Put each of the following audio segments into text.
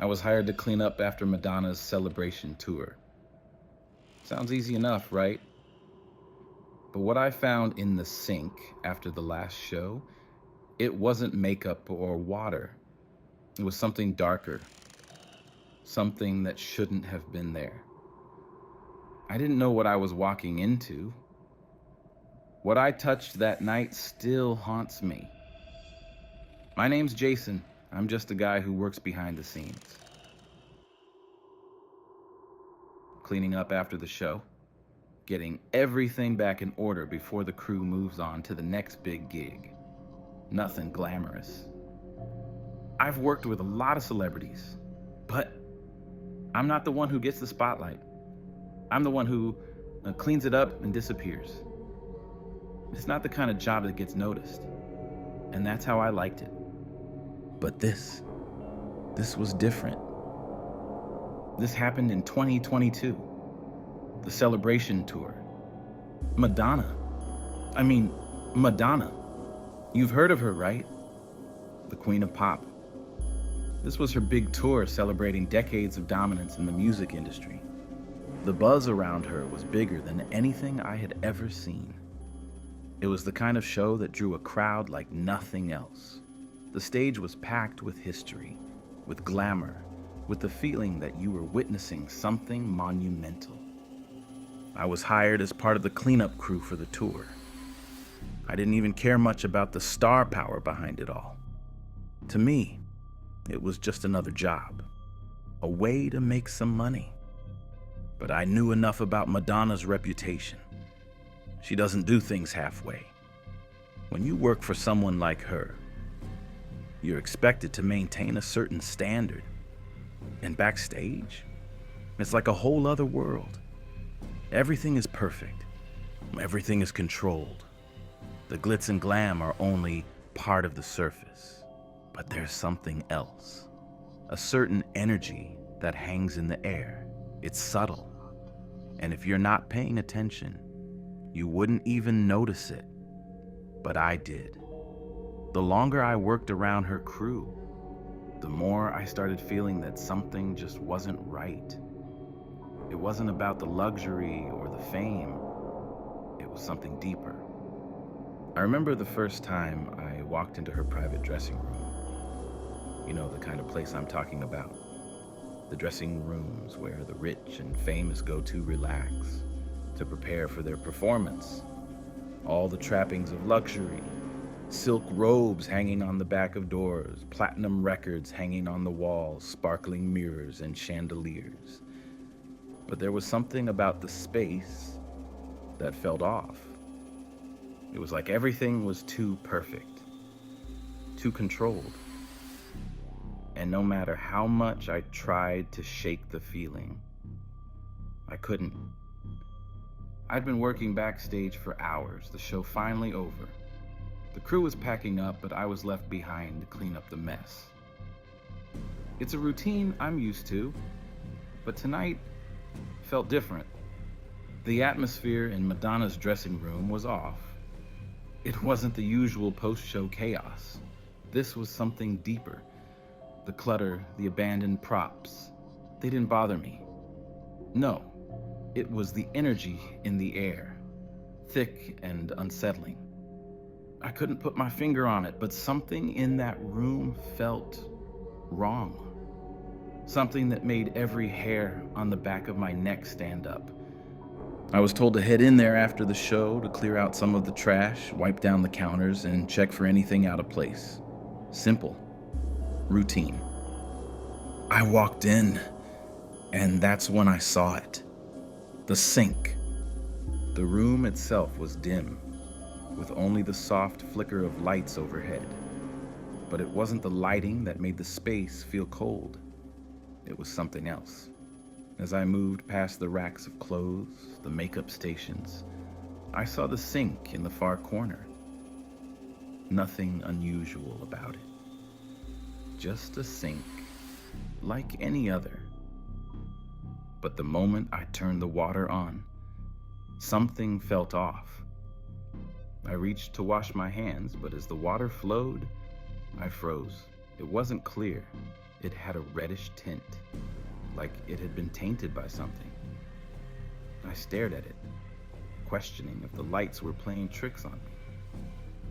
I was hired to clean up after Madonna's celebration tour. Sounds easy enough, right? But what I found in the sink after the last show, it wasn't makeup or water. It was something darker, something that shouldn't have been there. I didn't know what I was walking into. What I touched that night still haunts me. My name's Jason. I'm just a guy who works behind the scenes. Cleaning up after the show, getting everything back in order before the crew moves on to the next big gig. Nothing glamorous. I've worked with a lot of celebrities, but I'm not the one who gets the spotlight. I'm the one who cleans it up and disappears. It's not the kind of job that gets noticed, and that's how I liked it. But this was different. This happened in 2022, the celebration tour. Madonna. You've heard of her, right? The Queen of Pop. This was her big tour celebrating decades of dominance in the music industry. The buzz around her was bigger than anything I had ever seen. It was the kind of show that drew a crowd like nothing else. The stage was packed with history, with glamour, with the feeling that you were witnessing something monumental. I was hired as part of the cleanup crew for the tour. I didn't even care much about the star power behind it all. To me, it was just another job, a way to make some money. But I knew enough about Madonna's reputation. She doesn't do things halfway. When you work for someone like her, you're expected to maintain a certain standard. And backstage, it's like a whole other world. Everything is perfect. Everything is controlled. The glitz and glam are only part of the surface. But there's something else. A certain energy that hangs in the air. It's subtle. And if you're not paying attention, you wouldn't even notice it. But I did. The longer I worked around her crew, the more I started feeling that something just wasn't right. It wasn't about the luxury or the fame. It was something deeper. I remember the first time I walked into her private dressing room. You know, the kind of place I'm talking about. The dressing rooms where the rich and famous go to relax, to prepare for their performance. All the trappings of luxury. Silk robes hanging on the back of doors, platinum records hanging on the walls, sparkling mirrors and chandeliers. But there was something about the space that felt off. It was like everything was too perfect, too controlled. And no matter how much I tried to shake the feeling, I couldn't. I'd been working backstage for hours, the show finally over. The crew was packing up, but I was left behind to clean up the mess. It's a routine I'm used to, but tonight felt different. The atmosphere in Madonna's dressing room was off. It wasn't the usual post-show chaos. This was something deeper. The clutter, the abandoned props, they didn't bother me. No, it was the energy in the air, thick and unsettling. I couldn't put my finger on it, but something in that room felt wrong. Something that made every hair on the back of my neck stand up. I was told to head in there after the show to clear out some of the trash, wipe down the counters, and check for anything out of place. Simple. Routine. I walked in, and that's when I saw it. The sink. The room itself was dim, with only the soft flicker of lights overhead. But it wasn't the lighting that made the space feel cold. It was something else. As I moved past the racks of clothes, the makeup stations, I saw the sink in the far corner. Nothing unusual about it. Just a sink, like any other. But the moment I turned the water on, something felt off. I reached to wash my hands, but as the water flowed, I froze. It wasn't clear. It had a reddish tint, like it had been tainted by something. I stared at it, questioning if the lights were playing tricks on me.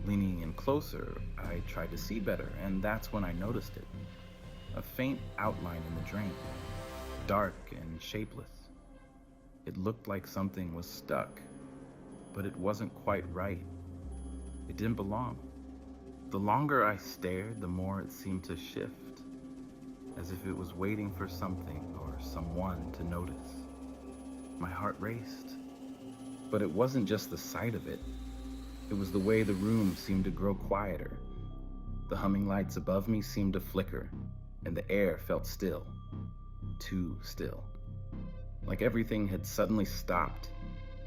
Leaning in closer, I tried to see better, and that's when I noticed it. A faint outline in the drain, dark and shapeless. It looked like something was stuck, but it wasn't quite right. It didn't belong. The longer I stared, the more it seemed to shift, as if it was waiting for something or someone to notice. My heart raced, but it wasn't just the sight of it. It was the way the room seemed to grow quieter. The humming lights above me seemed to flicker, and the air felt still, too still. Like everything had suddenly stopped,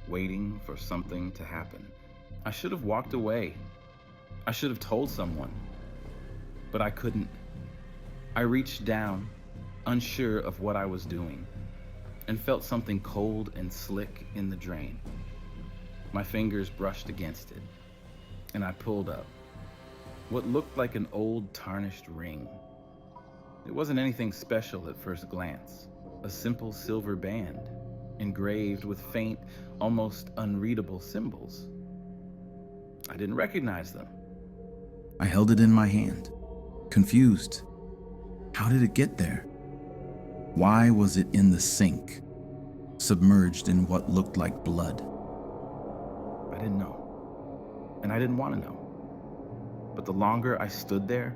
waiting for something to happen. I should have walked away. I should have told someone, but I couldn't. I reached down, unsure of what I was doing, and felt something cold and slick in the drain. My fingers brushed against it, and I pulled up what looked like an old tarnished ring. It wasn't anything special at first glance, a simple silver band, engraved with faint, almost unreadable symbols. I didn't recognize them. I held it in my hand, confused. How did it get there? Why was it in the sink, submerged in what looked like blood? I didn't know, and I didn't want to know. But the longer I stood there,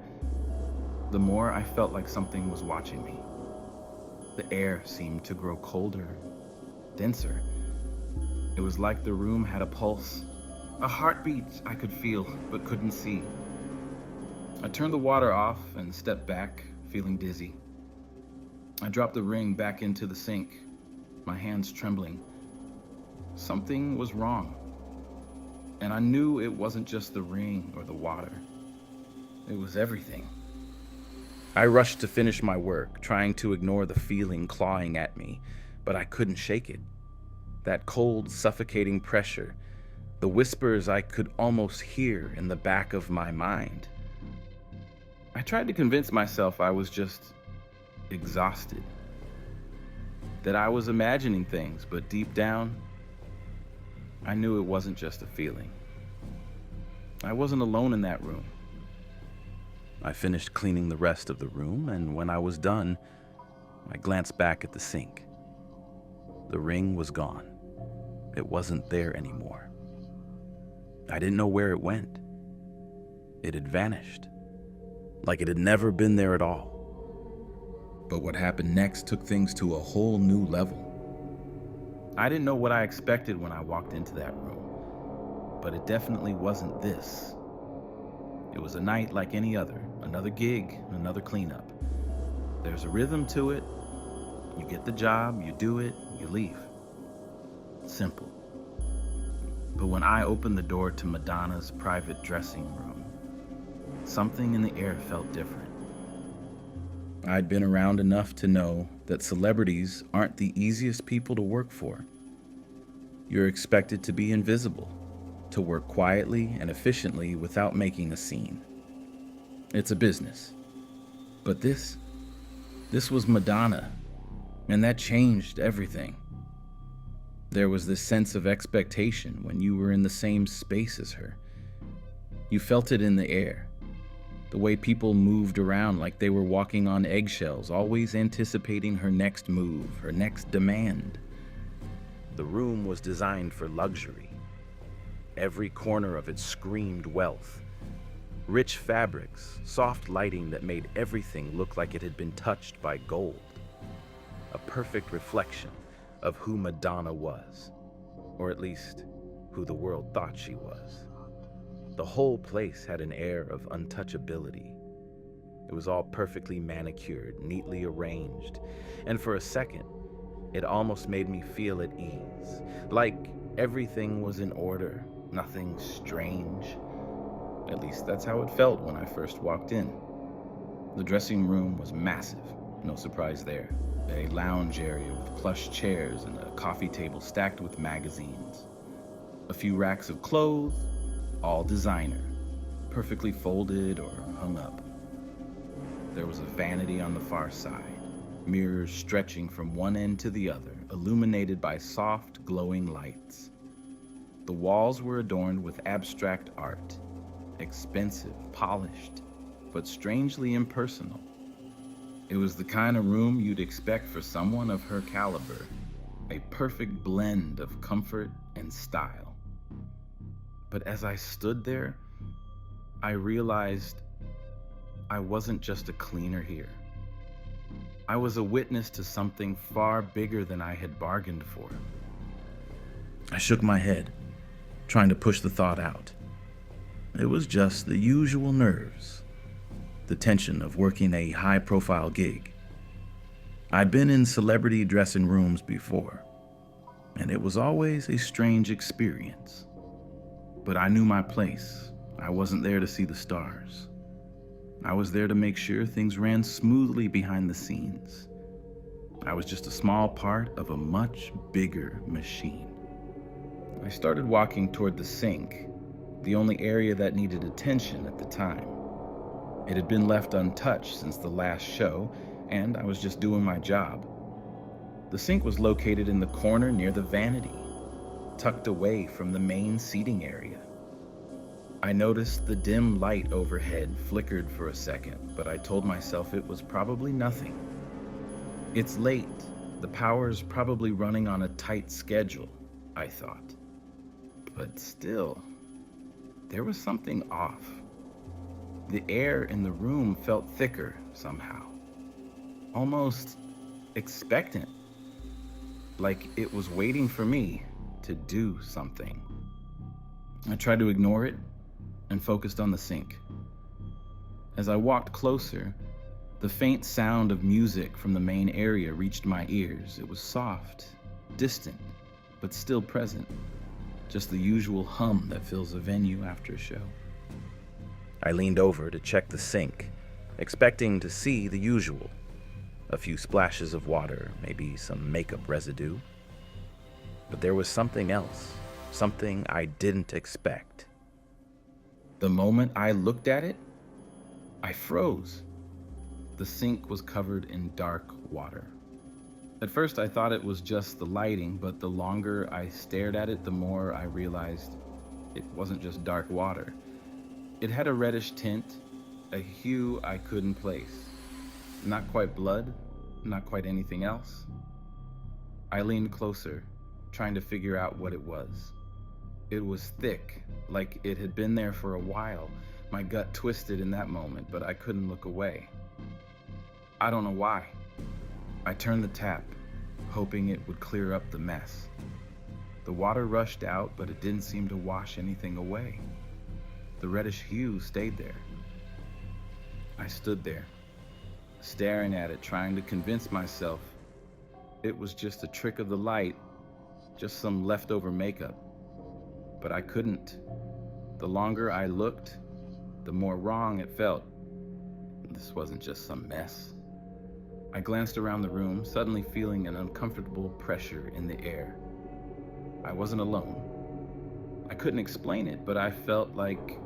the more I felt like something was watching me. The air seemed to grow colder, denser. It was like the room had a pulse, a heartbeat I could feel but couldn't see. I turned the water off and stepped back, feeling dizzy. I dropped the ring back into the sink, my hands trembling. Something was wrong, and I knew it wasn't just the ring or the water. It was everything. I rushed to finish my work, trying to ignore the feeling clawing at me, but I couldn't shake it. That cold, suffocating pressure, the whispers I could almost hear in the back of my mind. I tried to convince myself I was just exhausted, that I was imagining things, but deep down, I knew it wasn't just a feeling. I wasn't alone in that room. I finished cleaning the rest of the room, and when I was done, I glanced back at the sink. The ring was gone. It wasn't there anymore. I didn't know where it went. It had vanished, like it had never been there at all. But what happened next took things to a whole new level. I didn't know what I expected when I walked into that room, but it definitely wasn't this. It was a night like any other, another gig, another cleanup. There's a rhythm to it. You get the job, you do it, you leave. Simple. But when I opened the door to Madonna's private dressing room, something in the air felt different. I'd been around enough to know that celebrities aren't the easiest people to work for. You're expected to be invisible, to work quietly and efficiently without making a scene. It's a business. But this was Madonna, and that changed everything. There was this sense of expectation when you were in the same space as her. You felt it in the air, the way people moved around like they were walking on eggshells, always anticipating her next move, her next demand. The room was designed for luxury. Every corner of it screamed wealth. Rich fabrics, soft lighting that made everything look like it had been touched by gold. A perfect reflection of who Madonna was, or at least who the world thought she was. The whole place had an air of untouchability. It was all perfectly manicured, neatly arranged, and for a second, it almost made me feel at ease, like everything was in order, nothing strange. At least that's how it felt when I first walked in. The dressing room was massive, no surprise there. A lounge area with plush chairs and a coffee table stacked with magazines. A few racks of clothes, all designer, perfectly folded or hung up. there was a vanity on the far side, mirrors stretching from one end to the other, illuminated by soft, glowing lights. The walls were adorned with abstract art, expensive, polished, but strangely impersonal. It was the kind of room you'd expect for someone of her caliber, a perfect blend of comfort and style. But as I stood there, I realized I wasn't just a cleaner here. I was a witness to something far bigger than I had bargained for. I shook my head, trying to push the thought out. It was just the usual nerves, the tension of working a high-profile gig. I'd been in celebrity dressing rooms before, and it was always a strange experience. But I knew my place. I wasn't there to see the stars. I was there to make sure things ran smoothly behind the scenes. I was just a small part of a much bigger machine. I started walking toward the sink, the only area that needed attention at the time. It had been left untouched since the last show, and I was just doing my job. The sink was located in the corner near the vanity, tucked away from the main seating area. I noticed the dim light overhead flickered for a second, but I told myself it was probably nothing. It's late. The power's probably running on a tight schedule, I thought. But still, there was something off. The air in the room felt thicker somehow, almost expectant, like it was waiting for me to do something. I tried to ignore it and focused on the sink. As I walked closer, the faint sound of music from the main area reached my ears. It was soft, distant, but still present. Just the usual hum that fills a venue after a show. I leaned over to check the sink, expecting to see the usual. A few splashes of water, maybe some makeup residue. But there was something else, something I didn't expect. The moment I looked at it, I froze. The sink was covered in dark water. At first I thought it was just the lighting, but the longer I stared at it, the more I realized it wasn't just dark water. It had a reddish tint, a hue I couldn't place. Not quite blood, not quite anything else. I leaned closer, trying to figure out what it was. It was thick, like it had been there for a while. My gut twisted in that moment, but I couldn't look away. I don't know why. I turned the tap, hoping it would clear up the mess. The water rushed out, but it didn't seem to wash anything away. The reddish hue stayed there. I stood there, staring at it, trying to convince myself it was just a trick of the light, just some leftover makeup. But I couldn't. The longer I looked, the more wrong it felt. This wasn't just some mess. I glanced around the room, suddenly feeling an uncomfortable pressure in the air. I wasn't alone. I couldn't explain it, but I felt like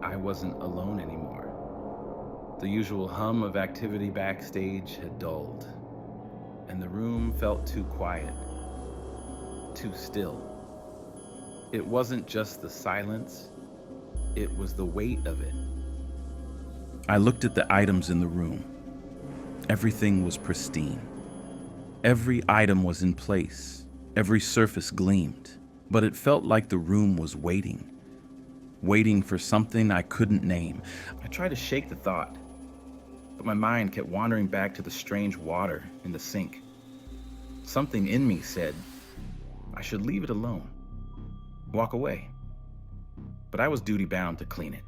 I wasn't alone anymore. The usual hum of activity backstage had dulled, and the room felt too quiet, too still. It wasn't just the silence, it was the weight of it. I looked at the items in the room. Everything was pristine. Every item was in place. Every surface gleamed. But it felt like the room was waiting for something I couldn't name. I tried to shake the thought, but my mind kept wandering back to the strange water in the sink. Something in me said I should leave it alone, walk away. But I was duty-bound to clean it.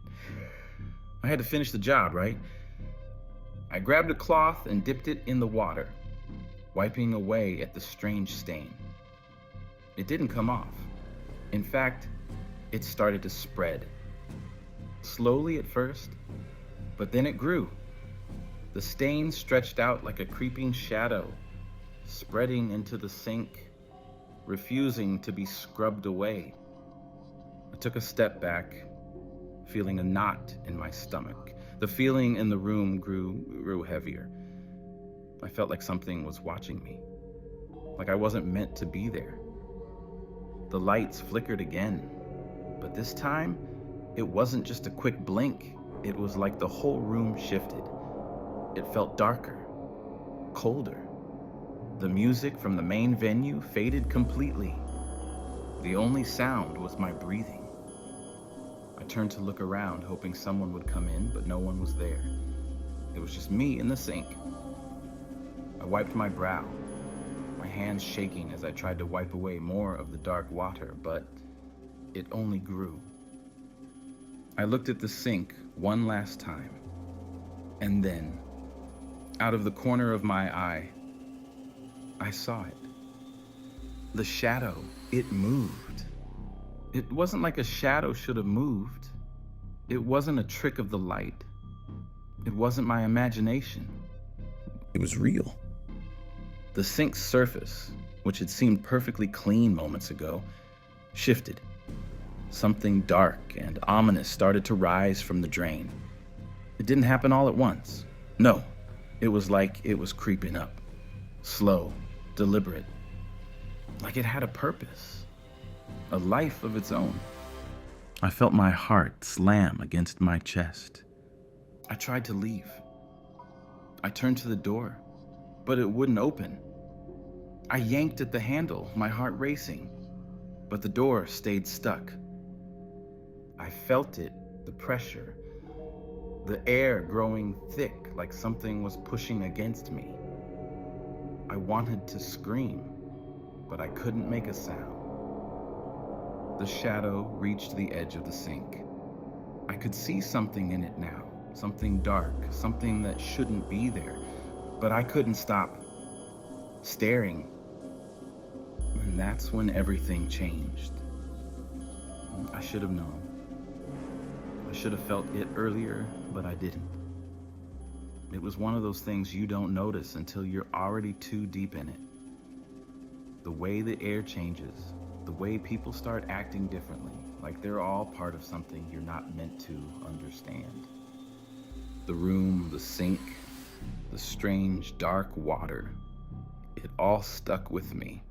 I had to finish the job, right? I grabbed a cloth and dipped it in the water, wiping away at the strange stain. It didn't come off. In fact, it started to spread. Slowly at first, but then it grew. The stain stretched out like a creeping shadow, spreading into the sink, refusing to be scrubbed away. I took a step back, feeling a knot in my stomach. The feeling in the room grew heavier. I felt like something was watching me, like I wasn't meant to be there. The lights flickered again, but this time, it wasn't just a quick blink. It was like the whole room shifted. It felt darker, colder. The music from the main venue faded completely. The only sound was my breathing. I turned to look around, hoping someone would come in, but no one was there. It was just me in the sink. I wiped my brow, my hands shaking as I tried to wipe away more of the dark water, but it only grew. I looked at the sink one last time, and then, out of the corner of my eye, I saw it. The shadow, it moved. It wasn't like a shadow should have moved. It wasn't a trick of the light. It wasn't my imagination. It was real. The sink's surface, which had seemed perfectly clean moments ago, shifted. Something dark and ominous started to rise from the drain. It didn't happen all at once. No, it was like it was creeping up. Slow, deliberate. Like it had a purpose. A life of its own. I felt my heart slam against my chest. I tried to leave. I turned to the door, but it wouldn't open. I yanked at the handle, my heart racing, but the door stayed stuck. I felt it, the pressure, the air growing thick like something was pushing against me. I wanted to scream, but I couldn't make a sound. The shadow reached the edge of the sink. I could see something in it now, something dark, something that shouldn't be there, but I couldn't stop staring. And that's when everything changed. I should have known. I should have felt it earlier, but I didn't. It was one of those things you don't notice until you're already too deep in it. The way the air changes, the way people start acting differently, like they're all part of something you're not meant to understand. The room, the sink, the strange dark water, it all stuck with me,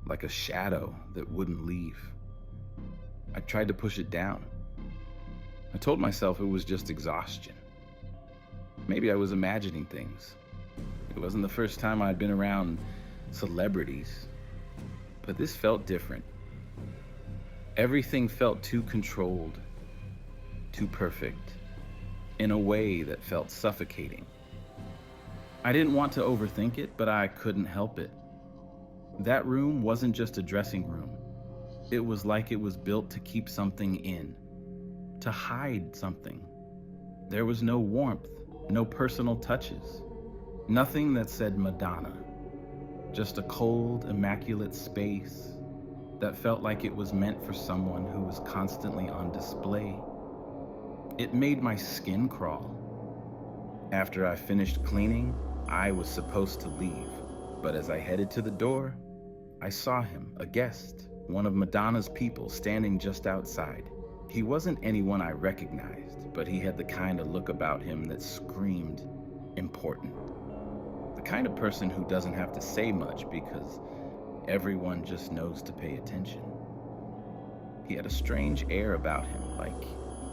like a shadow that wouldn't leave. I tried to push it down. I told myself it was just exhaustion. Maybe I was imagining things. It wasn't the first time I'd been around celebrities, but this felt different. Everything felt too controlled, too perfect, in a way that felt suffocating. I didn't want to overthink it, but I couldn't help it. That room wasn't just a dressing room. It was like it was built to keep something in, to hide something. There was no warmth, no personal touches, nothing that said Madonna, just a cold, immaculate space that felt like it was meant for someone who was constantly on display. It made my skin crawl. After I finished cleaning, I was supposed to leave, but as I headed to the door, I saw him, a guest, one of Madonna's people, standing just outside. He wasn't anyone I recognized, but he had the kind of look about him that screamed important. The kind of person who doesn't have to say much because everyone just knows to pay attention. He had a strange air about him, like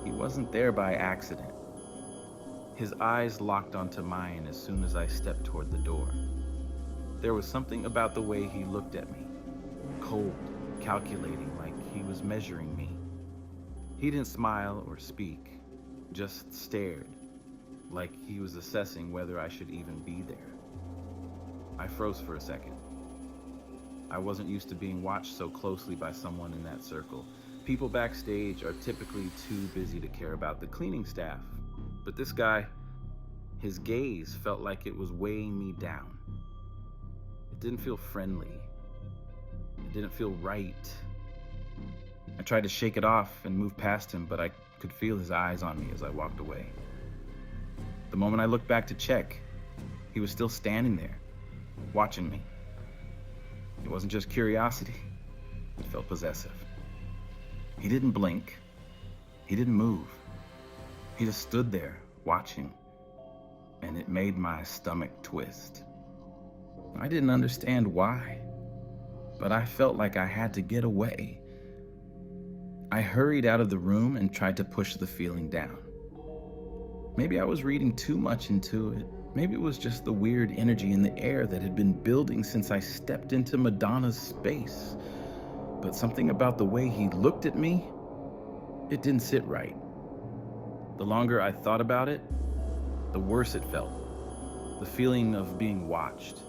he wasn't there by accident. His eyes locked onto mine as soon as I stepped toward the door. There was something about the way he looked at me, cold, calculating, like he was measuring me. He didn't smile or speak, just stared, like he was assessing whether I should even be there. I froze for a second. I wasn't used to being watched so closely by someone in that circle. People backstage are typically too busy to care about the cleaning staff, but this guy, his gaze felt like it was weighing me down. It didn't feel friendly. It didn't feel right. I tried to shake it off and move past him, but I could feel his eyes on me as I walked away. The moment I looked back to check, he was still standing there, watching me. It wasn't just curiosity. It felt possessive. He didn't blink. He didn't move. He just stood there, watching, and it made my stomach twist. I didn't understand why, but I felt like I had to get away. I hurried out of the room and tried to push the feeling down. Maybe I was reading too much into it. Maybe it was just the weird energy in the air that had been building since I stepped into Madonna's space. But something about the way he looked at me, it didn't sit right. The longer I thought about it, the worse it felt. The feeling of being watched,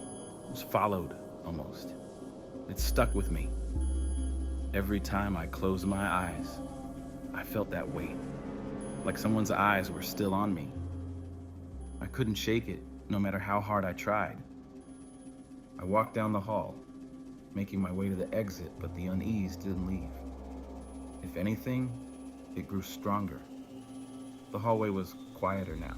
was followed almost. It stuck with me. Every time I closed my eyes, I felt that weight, like someone's eyes were still on me. I couldn't shake it, no matter how hard I tried. I walked down the hall, making my way to the exit, but the unease didn't leave. If anything, it grew stronger. The hallway was quieter now.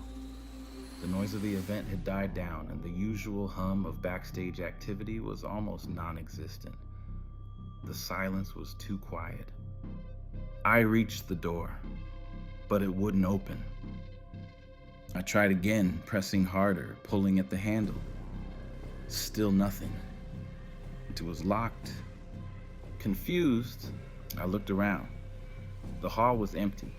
The noise of the event had died down, and the usual hum of backstage activity was almost non-existent. The silence was too quiet. I reached the door, but it wouldn't open. I tried again, pressing harder, pulling at the handle. Still nothing. It was locked. Confused, I looked around. The hall was empty,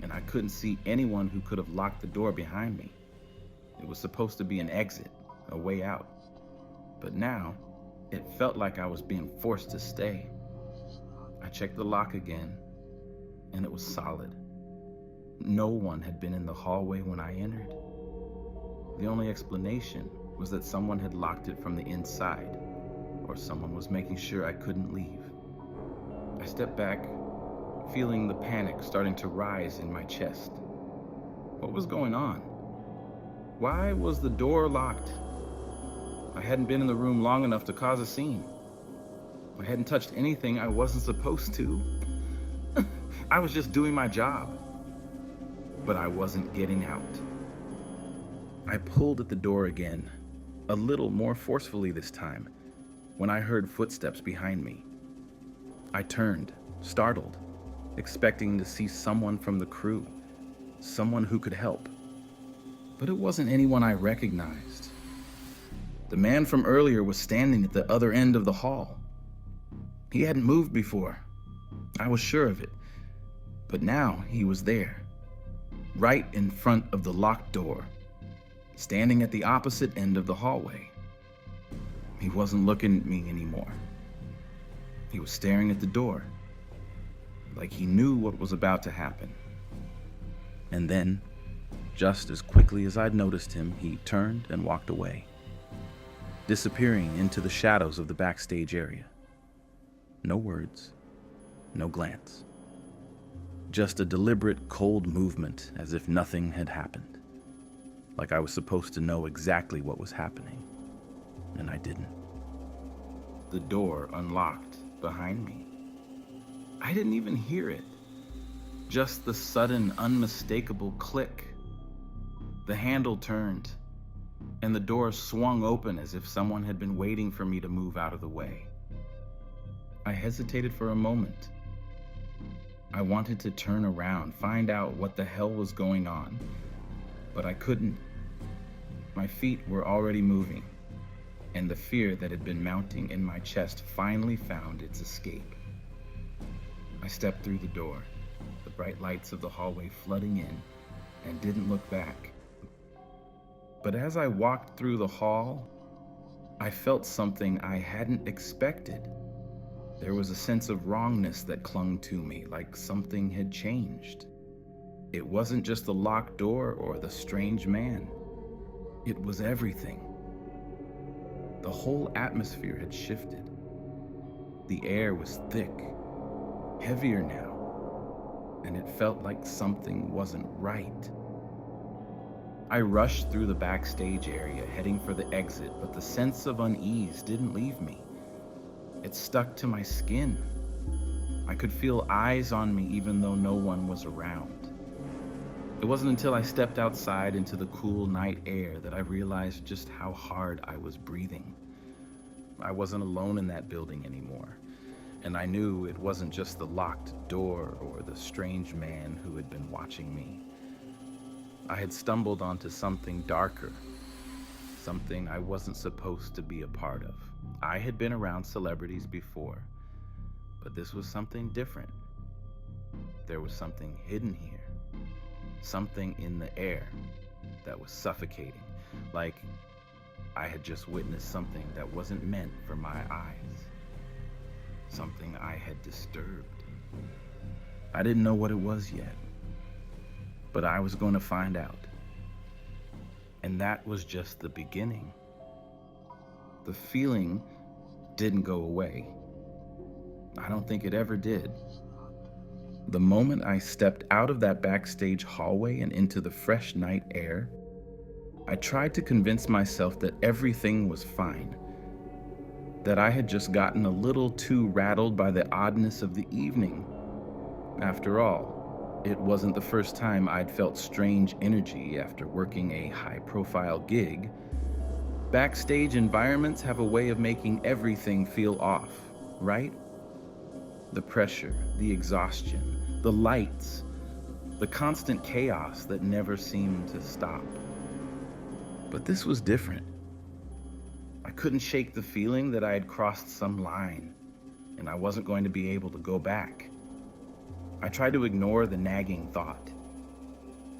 and I couldn't see anyone who could have locked the door behind me. It was supposed to be an exit, a way out. But now, it felt like I was being forced to stay. I checked the lock again, and it was solid. No one had been in the hallway when I entered. The only explanation was that someone had locked it from the inside, or someone was making sure I couldn't leave. I stepped back, feeling the panic starting to rise in my chest. What was going on? Why was the door locked? I hadn't been in the room long enough to cause a scene. I hadn't touched anything I wasn't supposed to. I was just doing my job. But I wasn't getting out. I pulled at the door again, a little more forcefully this time, when I heard footsteps behind me. I turned, startled, expecting to see someone from the crew, someone who could help. But it wasn't anyone I recognized. The man from earlier was standing at the other end of the hall. He hadn't moved before. I was sure of it. But now he was there, right in front of the locked door, standing at the opposite end of the hallway. He wasn't looking at me anymore. He was staring at the door, like he knew what was about to happen. And then, just as quickly as I'd noticed him, he turned and walked away, disappearing into the shadows of the backstage area. No words, no glance. Just a deliberate, cold movement as if nothing had happened. Like I was supposed to know exactly what was happening, and I didn't. The door unlocked behind me. I didn't even hear it. Just the sudden, unmistakable click. The handle turned, and the door swung open as if someone had been waiting for me to move out of the way. I hesitated for a moment. I wanted to turn around, find out what the hell was going on, but I couldn't. My feet were already moving, and the fear that had been mounting in my chest finally found its escape. I stepped through the door, the bright lights of the hallway flooding in, and didn't look back. But as I walked through the hall, I felt something I hadn't expected. There was a sense of wrongness that clung to me, like something had changed. It wasn't just the locked door or the strange man. It was everything. The whole atmosphere had shifted. The air was thick, heavier now, and it felt like something wasn't right. I rushed through the backstage area, heading for the exit, but the sense of unease didn't leave me. It stuck to my skin. I could feel eyes on me even though no one was around. It wasn't until I stepped outside into the cool night air that I realized just how hard I was breathing. I wasn't alone in that building anymore, and I knew it wasn't just the locked door or the strange man who had been watching me. I had stumbled onto something darker, something I wasn't supposed to be a part of. I had been around celebrities before, but this was something different. There was something hidden here, something in the air that was suffocating, like I had just witnessed something that wasn't meant for my eyes, something I had disturbed. I didn't know what it was yet, but I was going to find out. And that was just the beginning. The feeling didn't go away. I don't think it ever did. The moment I stepped out of that backstage hallway and into the fresh night air, I tried to convince myself that everything was fine, that I had just gotten a little too rattled by the oddness of the evening. After all, it wasn't the first time I'd felt strange energy after working a high-profile gig. Backstage environments have a way of making everything feel off, right? The pressure, the exhaustion, the lights, the constant chaos that never seemed to stop. But this was different. I couldn't shake the feeling that I had crossed some line, and I wasn't going to be able to go back. I tried to ignore the nagging thought.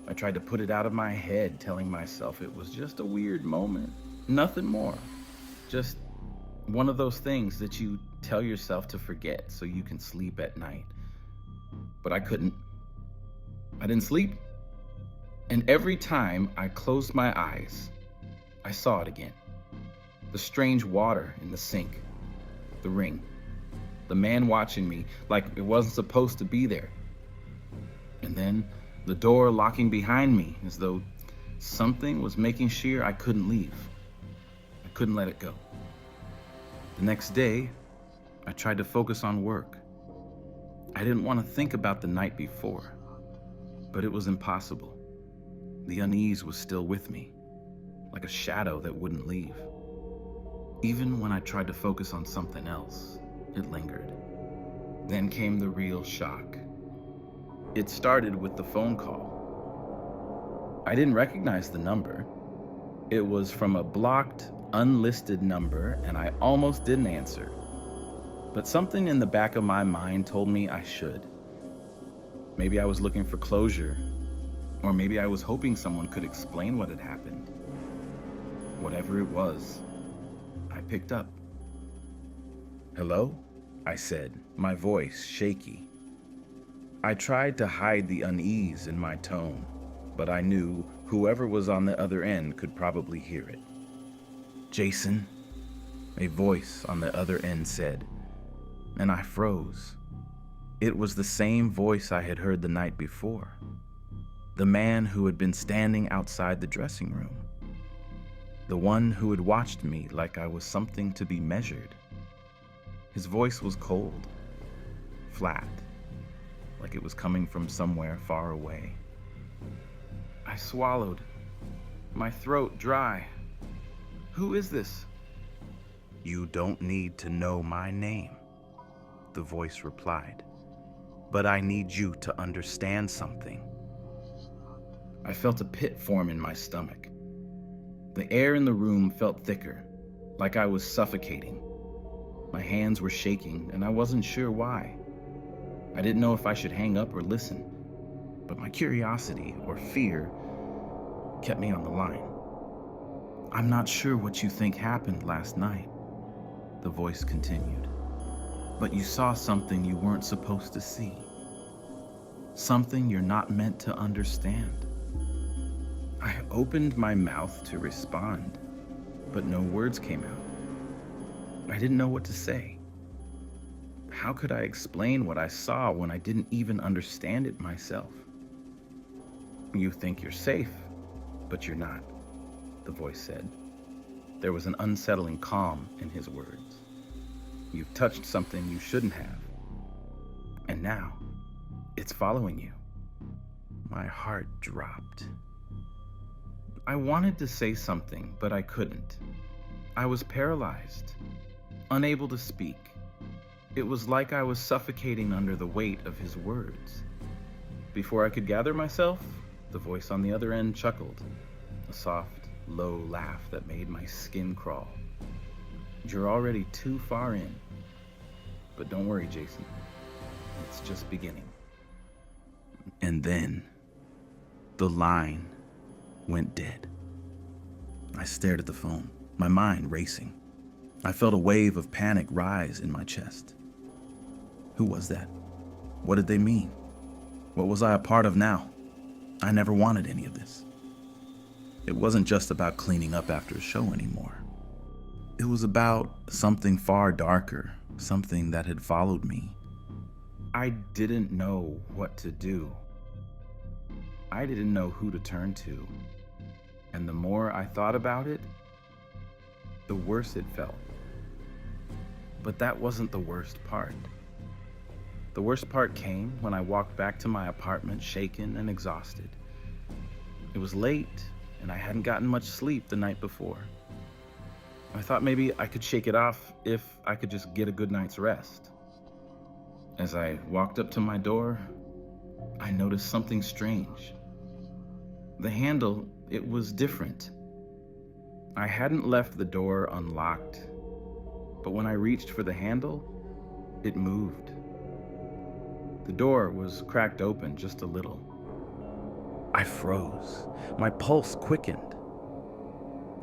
I tried to put it out of my head, telling myself it was just a weird moment, nothing more. Just one of those things that you tell yourself to forget so you can sleep at night. But I couldn't. I didn't sleep. And every time I closed my eyes, I saw it again. The strange water in the sink, the ring, the man watching me like it wasn't supposed to be there. And then the door locking behind me as though something was making sure I couldn't leave. I couldn't let it go. The next day, I tried to focus on work. I didn't want to think about the night before, but it was impossible. The unease was still with me, like a shadow that wouldn't leave. Even when I tried to focus on something else, it lingered. Then came the real shock. It started with the phone call. I didn't recognize the number. It was from a blocked, unlisted number, and I almost didn't answer. But something in the back of my mind told me I should. Maybe I was looking for closure, or maybe I was hoping someone could explain what had happened. Whatever it was, I picked up. "Hello?" I said, my voice shaky. I tried to hide the unease in my tone, but I knew whoever was on the other end could probably hear it. "Jason," a voice on the other end said, and I froze. It was the same voice I had heard the night before. The man who had been standing outside the dressing room. The one who had watched me like I was something to be measured. His voice was cold, flat, like it was coming from somewhere far away. I swallowed, my throat dry. "Who is this?" "You don't need to know my name," the voice replied, "but I need you to understand something." I felt a pit form in my stomach. The air in the room felt thicker, like I was suffocating. My hands were shaking, and I wasn't sure why. I didn't know if I should hang up or listen, but my curiosity or fear kept me on the line. "I'm not sure what you think happened last night," the voice continued, "but you saw something you weren't supposed to see. Something you're not meant to understand." I opened my mouth to respond, but no words came out. I didn't know what to say. How could I explain what I saw when I didn't even understand it myself? "You think you're safe, but you're not," the voice said. There was an unsettling calm in his words. "You've touched something you shouldn't have, and now it's following you." My heart dropped. I wanted to say something, but I couldn't. I was paralyzed, unable to speak. It was like I was suffocating under the weight of his words. Before I could gather myself, The voice on the other end chuckled, a soft, low laugh that made my skin crawl. You're already too far in. But don't worry, Jason. It's just beginning. And then, the line went dead. I stared at the phone, my mind racing. I felt a wave of panic rise in my chest. Who was that? What did they mean? What was I a part of now? I never wanted any of this. It wasn't just about cleaning up after a show anymore. It was about something far darker, something that had followed me. I didn't know what to do. I didn't know who to turn to. And the more I thought about it, the worse it felt. But that wasn't the worst part. The worst part came when I walked back to my apartment shaken and exhausted. It was late, and I hadn't gotten much sleep the night before. I thought maybe I could shake it off if I could just get a good night's rest. As I walked up to my door, I noticed something strange. The handle, it was different. I hadn't left the door unlocked, but when I reached for the handle, it moved. The door was cracked open just a little. I froze. My pulse quickened.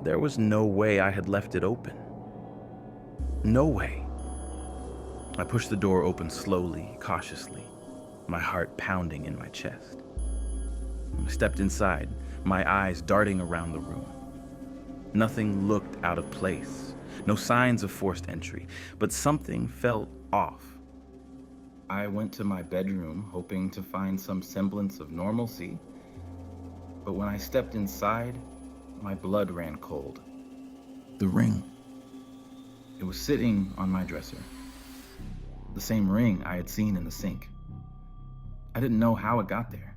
There was no way I had left it open. No way. I pushed the door open slowly, cautiously, my heart pounding in my chest. I stepped inside, my eyes darting around the room. Nothing looked out of place, no signs of forced entry, but something felt off. I went to my bedroom, hoping to find some semblance of normalcy, but when I stepped inside, my blood ran cold. The ring. It was sitting on my dresser. The same ring I had seen in the sink. I didn't know how it got there.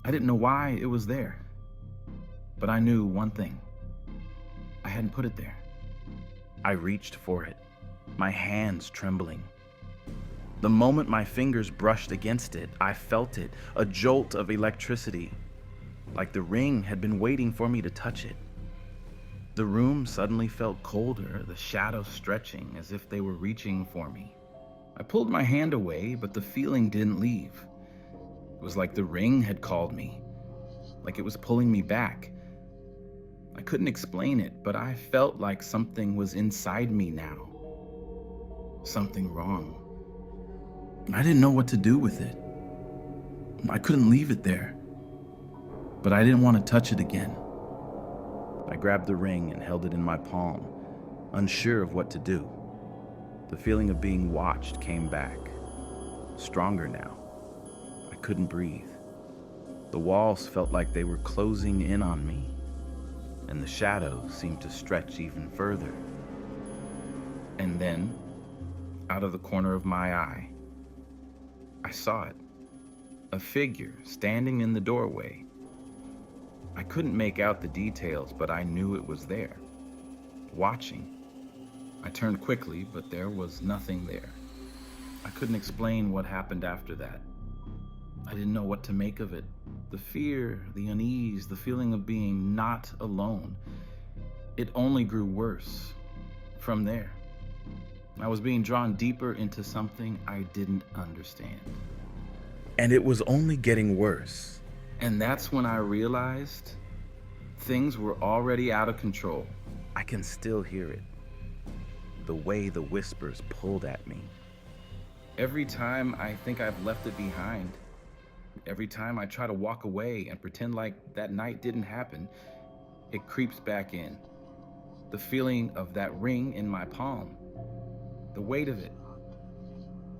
I didn't know why it was there. But I knew one thing. I hadn't put it there. I reached for it, my hands trembling. The moment my fingers brushed against it, I felt it, a jolt of electricity, like the ring had been waiting for me to touch it. The room suddenly felt colder, the shadows stretching as if they were reaching for me. I pulled my hand away, but the feeling didn't leave. It was like the ring had called me, like it was pulling me back. I couldn't explain it, but I felt like something was inside me now. Something wrong. I didn't know what to do with it. I couldn't leave it there, but I didn't want to touch it again. I grabbed the ring and held it in my palm, unsure of what to do. The feeling of being watched came back, stronger now. I couldn't breathe. The walls felt like they were closing in on me, and the shadows seemed to stretch even further. And then, out of the corner of my eye, I saw it, a figure standing in the doorway. I couldn't make out the details, but I knew it was there, watching. I turned quickly, but there was nothing there. I couldn't explain what happened after that. I didn't know what to make of it. The fear, the unease, the feeling of being not alone. It only grew worse from there. I was being drawn deeper into something I didn't understand. And it was only getting worse. And that's when I realized things were already out of control. I can still hear it. The way the whispers pulled at me. Every time I think I've left it behind, every time I try to walk away and pretend like that night didn't happen, it creeps back in. The feeling of that ring in my palm, the weight of it,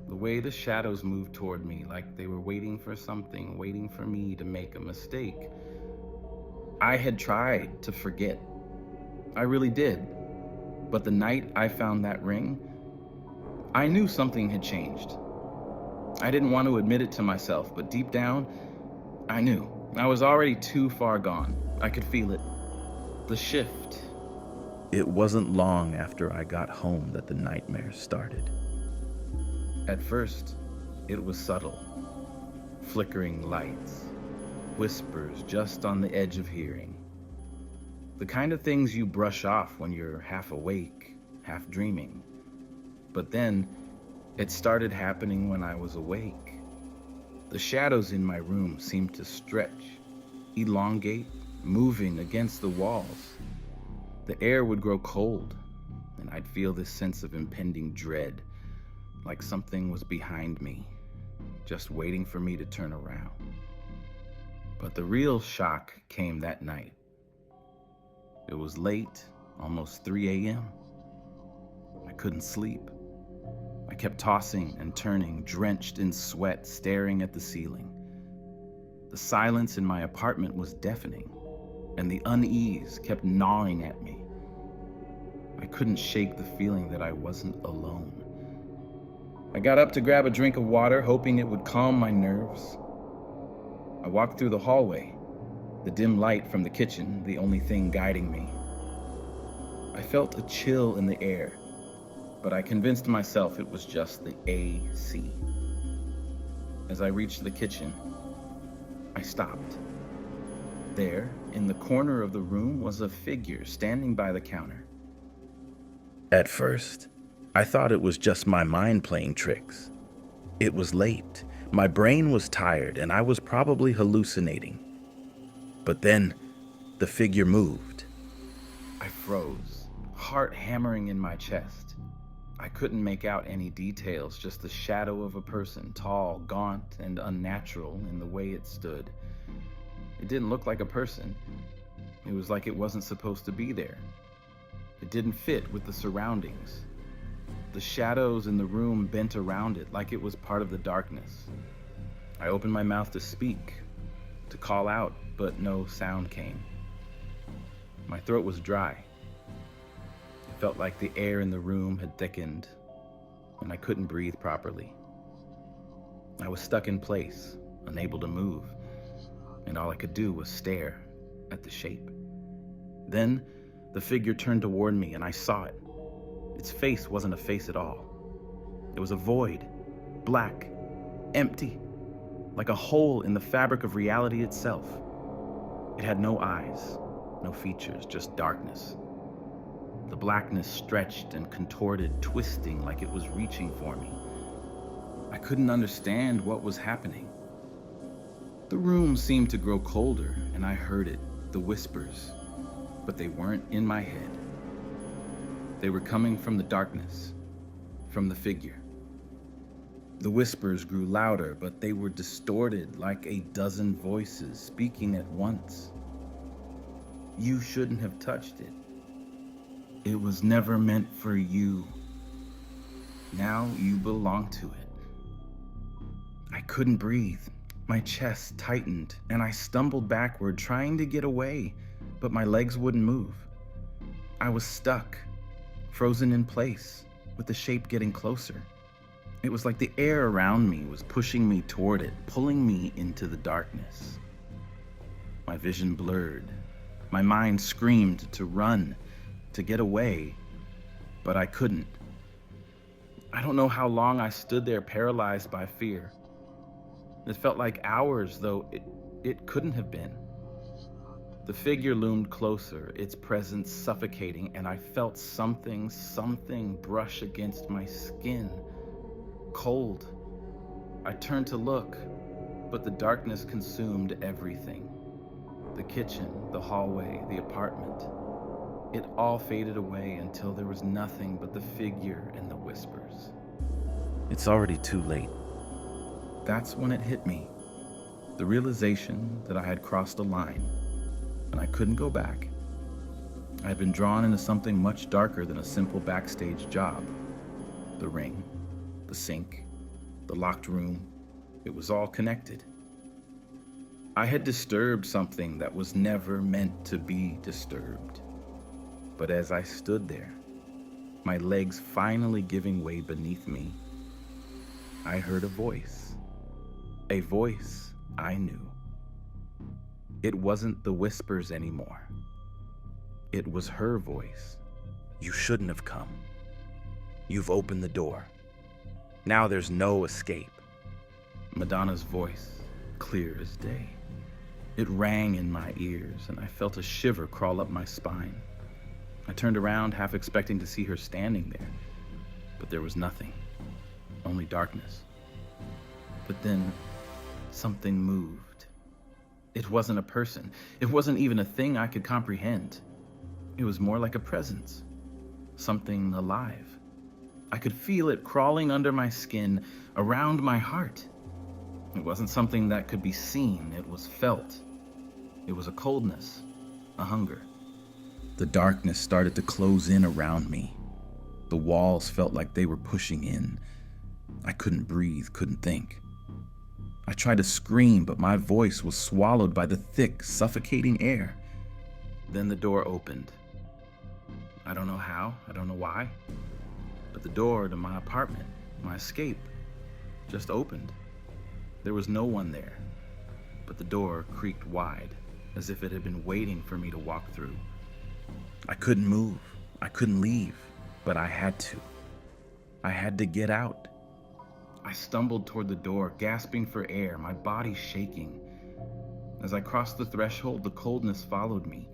the way the shadows moved toward me like they were waiting for something, waiting for me to make a mistake. I had tried to forget. I really did. But the night I found that ring, I knew something had changed. I didn't want to admit it to myself, but deep down, I knew. I was already too far gone. I could feel it. The shift. It wasn't long after I got home that the nightmares started. At first, it was subtle. Flickering lights, whispers just on the edge of hearing. The kind of things you brush off when you're half awake, half dreaming. But then, it started happening when I was awake. The shadows in my room seemed to stretch, elongate, moving against the walls. The air would grow cold, and I'd feel this sense of impending dread, like something was behind me, just waiting for me to turn around. But the real shock came that night. It was late, almost 3 a.m. I couldn't sleep. I kept tossing and turning, drenched in sweat, staring at the ceiling. The silence in my apartment was deafening, and the unease kept gnawing at me. I couldn't shake the feeling that I wasn't alone. I got up to grab a drink of water, hoping it would calm my nerves. I walked through the hallway, the dim light from the kitchen the only thing guiding me. I felt a chill in the air, but I convinced myself it was just the AC. As I reached the kitchen, I stopped. There, in the corner of the room, was a figure standing by the counter. At first, I thought it was just my mind playing tricks. It was late, my brain was tired, and I was probably hallucinating. But then, the figure moved. I froze, heart hammering in my chest. I couldn't make out any details, just the shadow of a person, tall, gaunt, and unnatural in the way it stood. It didn't look like a person. It was like it wasn't supposed to be there. It didn't fit with the surroundings. The shadows in the room bent around it like it was part of the darkness. I opened my mouth to speak, to call out, but no sound came. My throat was dry. It felt like the air in the room had thickened, and I couldn't breathe properly. I was stuck in place, unable to move, and all I could do was stare at the shape. Then, the figure turned toward me, and I saw it. Its face wasn't a face at all. It was a void, black, empty, like a hole in the fabric of reality itself. It had no eyes, no features, just darkness. The blackness stretched and contorted, twisting like it was reaching for me. I couldn't understand what was happening. The room seemed to grow colder, and I heard it, the whispers, but they weren't in my head. They were coming from the darkness, from the figure. The whispers grew louder, but they were distorted like a dozen voices speaking at once. You shouldn't have touched it. It was never meant for you. Now you belong to it. I couldn't breathe. My chest tightened, and I stumbled backward, trying to get away, but my legs wouldn't move. I was stuck, frozen in place, with the shape getting closer. It was like the air around me was pushing me toward it, pulling me into the darkness. My vision blurred. My mind screamed to run, to get away, but I couldn't. I don't know how long I stood there paralyzed by fear. It felt like hours, though it couldn't have been. The figure loomed closer, its presence suffocating, and I felt something brush against my skin. Cold. I turned to look, but the darkness consumed everything. The kitchen, the hallway, the apartment. It all faded away until there was nothing but the figure and the whispers. It's already too late. That's when it hit me. The realization that I had crossed a line, and I couldn't go back. I had been drawn into something much darker than a simple backstage job. The ring, the sink, the locked room, it was all connected. I had disturbed something that was never meant to be disturbed. But as I stood there, my legs finally giving way beneath me, I heard a voice I knew. It wasn't the whispers anymore. It was her voice. You shouldn't have come. You've opened the door. Now there's no escape. Madonna's voice, clear as day. It rang in my ears, and I felt a shiver crawl up my spine. I turned around, half expecting to see her standing there, but there was nothing, only darkness. But then, something moved. It wasn't a person. It wasn't even a thing I could comprehend. It was more like a presence, something alive. I could feel it crawling under my skin, around my heart. It wasn't something that could be seen, it was felt. It was a coldness, a hunger. The darkness started to close in around me. The walls felt like they were pushing in. I couldn't breathe, couldn't think. I tried to scream, but my voice was swallowed by the thick, suffocating air. Then the door opened. I don't know how, I don't know why, but the door to my apartment, my escape, just opened. There was no one there, but the door creaked wide, as if it had been waiting for me to walk through. I couldn't move, I couldn't leave, but I had to. I had to get out. I stumbled toward the door, gasping for air, my body shaking. As I crossed the threshold, the coldness followed me.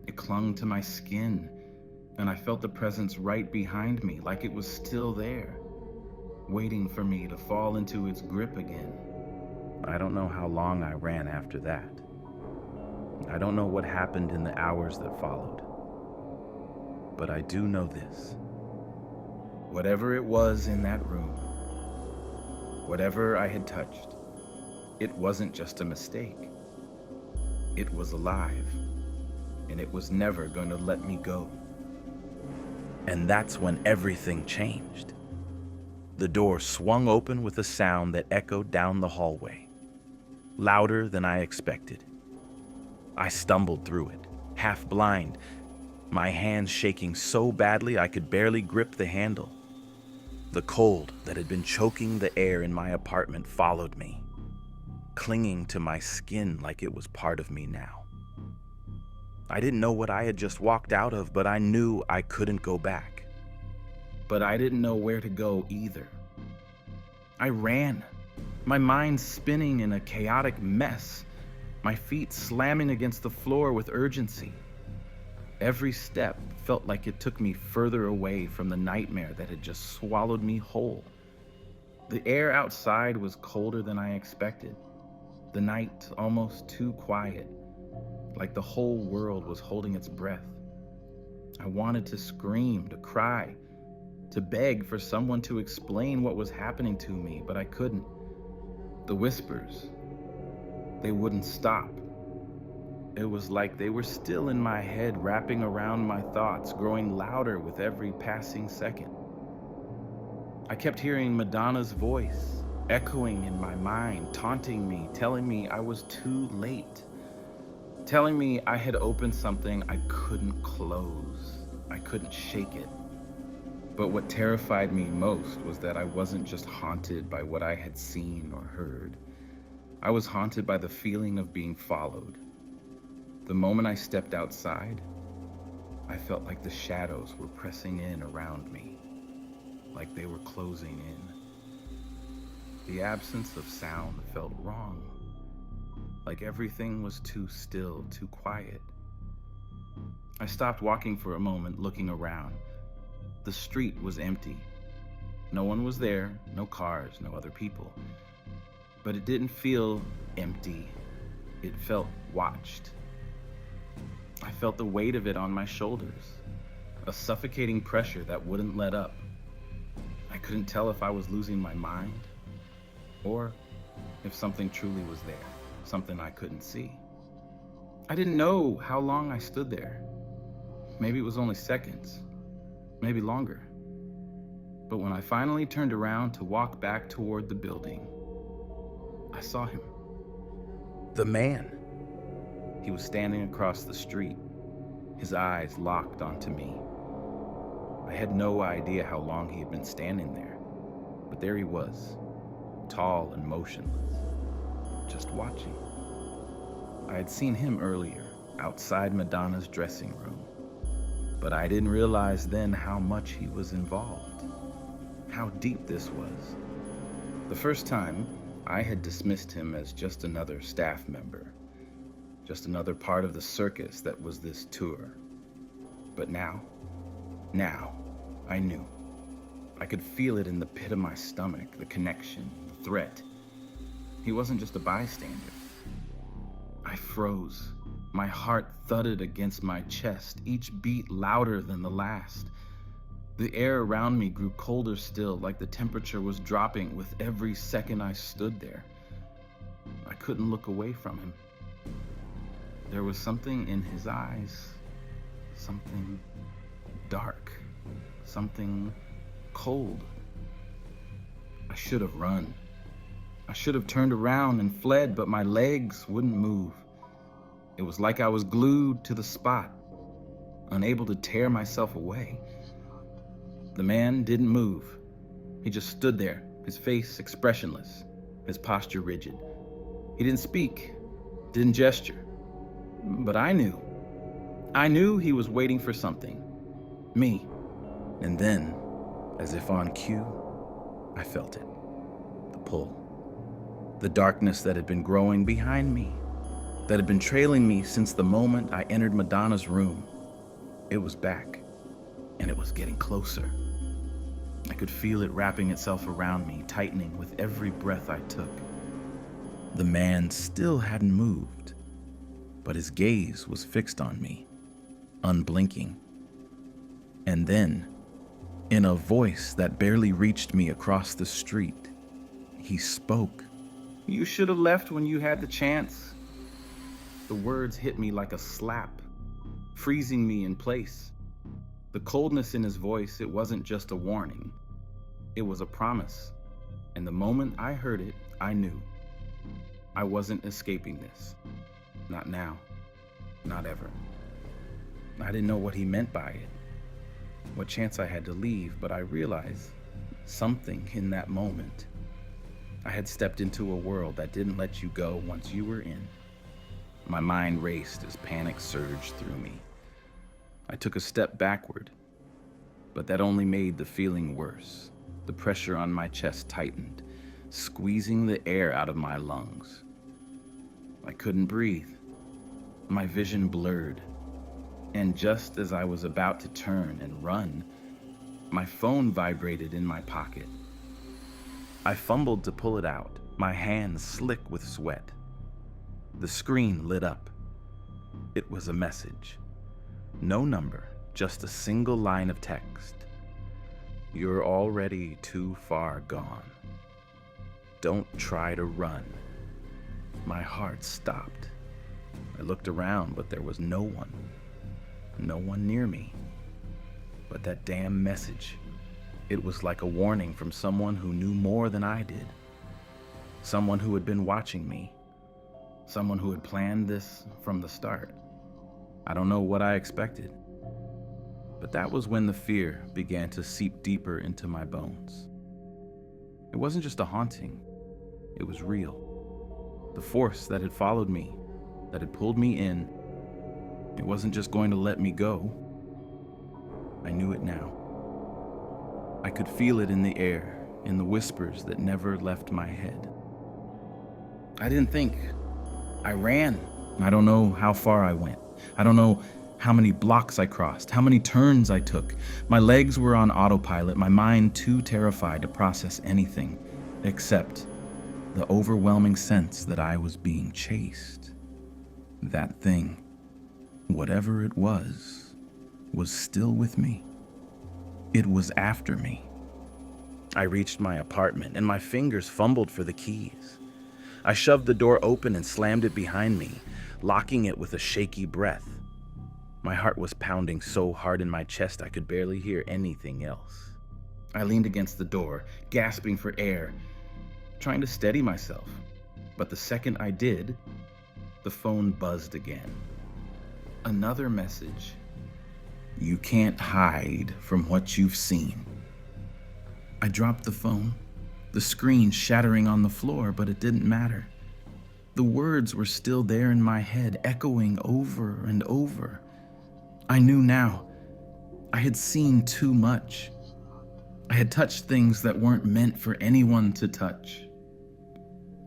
It clung to my skin, and I felt the presence right behind me, like it was still there, waiting for me to fall into its grip again. I don't know how long I ran after that. I don't know what happened in the hours that followed. But I do know this. Whatever it was in that room, whatever I had touched, it wasn't just a mistake. It was alive, and it was never going to let me go. And that's when everything changed. The door swung open with a sound that echoed down the hallway, louder than I expected. I stumbled through it, half blind, my hands shaking so badly I could barely grip the handle. The cold that had been choking the air in my apartment followed me, clinging to my skin like it was part of me now. I didn't know what I had just walked out of, but I knew I couldn't go back. But I didn't know where to go either. I ran, my mind spinning in a chaotic mess, my feet slamming against the floor with urgency. Every step felt like it took me further away from the nightmare that had just swallowed me whole. The air outside was colder than I expected. The night almost too quiet, like the whole world was holding its breath. I wanted to scream, to cry, to beg for someone to explain what was happening to me, but I couldn't. The whispers, they wouldn't stop. It was like they were still in my head, wrapping around my thoughts, growing louder with every passing second. I kept hearing Madonna's voice, echoing in my mind, taunting me, telling me I was too late, telling me I had opened something I couldn't close. I couldn't shake it. But what terrified me most was that I wasn't just haunted by what I had seen or heard. I was haunted by the feeling of being followed. The moment I stepped outside, I felt like the shadows were pressing in around me, like they were closing in. The absence of sound felt wrong, like everything was too still, too quiet. I stopped walking for a moment, looking around. The street was empty. No one was there, no cars, no other people. But it didn't feel empty. It felt watched. I felt the weight of it on my shoulders, a suffocating pressure that wouldn't let up. I couldn't tell if I was losing my mind or if something truly was there, something I couldn't see. I didn't know how long I stood there. Maybe it was only seconds, maybe longer. But when I finally turned around to walk back toward the building, I saw him. The man. He was standing across the street, his eyes locked onto me. I had no idea how long he had been standing there, but there he was, tall and motionless, just watching. I had seen him earlier, outside Madonna's dressing room, but I didn't realize then how much he was involved, how deep this was. The first time, I had dismissed him as just another staff member. just another part of the circus that was this tour. But now, I knew. I could feel it in the pit of my stomach, the connection, the threat. He wasn't just a bystander. I froze. My heart thudded against my chest, each beat louder than the last. The air around me grew colder still, like the temperature was dropping with every second I stood there. I couldn't look away from him. There was something in his eyes, something dark, something cold. I should have run. I should have turned around and fled, but my legs wouldn't move. It was like I was glued to the spot, unable to tear myself away. The man didn't move. He just stood there, his face expressionless, his posture rigid. He didn't speak, didn't gesture. But I knew. I knew he was waiting for something. Me. And then, as if on cue, I felt it. The pull. The darkness that had been growing behind me, that had been trailing me since the moment I entered Madonna's room. It was back, and it was getting closer. I could feel it wrapping itself around me, tightening with every breath I took. The man still hadn't moved, but his gaze was fixed on me, unblinking. And then, in a voice that barely reached me across the street, he spoke. "You should have left when you had the chance." The words hit me like a slap, freezing me in place. The coldness in his voice, it wasn't just a warning. It was a promise. And the moment I heard it, I knew. I wasn't escaping this. Not now. Not ever. I didn't know what he meant by it, what chance I had to leave, but I realized something in that moment. I had stepped into a world that didn't let you go once you were in. My mind raced as panic surged through me. I took a step backward, but that only made the feeling worse. The pressure on my chest tightened, squeezing the air out of my lungs. I couldn't breathe. My vision blurred. And just as I was about to turn and run, my phone vibrated in my pocket. I fumbled to pull it out, my hands slick with sweat. The screen lit up. It was a message. No number, just a single line of text. "You're already too far gone. Don't try to run." My heart stopped. I looked around, but there was no one. No one near me. But that damn message, it was like a warning from someone who knew more than I did. Someone who had been watching me. Someone who had planned this from the start. I don't know what I expected, but that was when the fear began to seep deeper into my bones. It wasn't just a haunting, it was real. The force that had followed me, that had pulled me in, it wasn't just going to let me go. I knew it now. I could feel it in the air, in the whispers that never left my head. I didn't think. I ran. I don't know how far I went. I don't know how many blocks I crossed, how many turns I took. My legs were on autopilot, my mind too terrified to process anything except the overwhelming sense that I was being chased. That thing, whatever it was still with me. It was after me. I reached my apartment and my fingers fumbled for the keys. I shoved the door open and slammed it behind me, locking it with a shaky breath. My heart was pounding so hard in my chest I could barely hear anything else. I leaned against the door, gasping for air, trying to steady myself. But the second I did, the phone buzzed again. Another message. "You can't hide from what you've seen." I dropped the phone, the screen shattering on the floor, but it didn't matter. The words were still there in my head, echoing over and over. I knew now. I had seen too much. I had touched things that weren't meant for anyone to touch.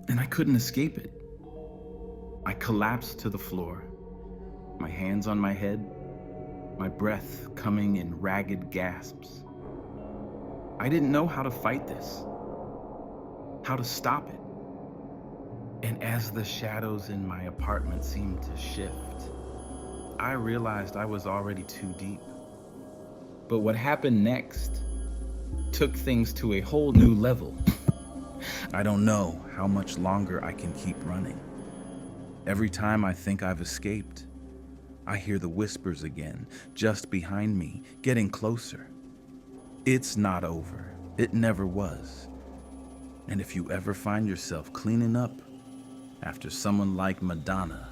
And I couldn't escape it. I collapsed to the floor, my hands on my head, my breath coming in ragged gasps. I didn't know how to fight this, how to stop it. And as the shadows in my apartment seemed to shift, I realized I was already too deep. But what happened next took things to a whole new level. I don't know how much longer I can keep running. Every time I think I've escaped, I hear the whispers again, just behind me, getting closer. It's not over. It never was. And if you ever find yourself cleaning up after someone like Madonna,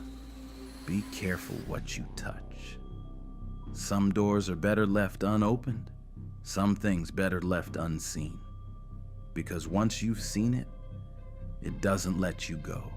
be careful what you touch. Some doors are better left unopened, some things better left unseen. Because once you've seen it, it doesn't let you go.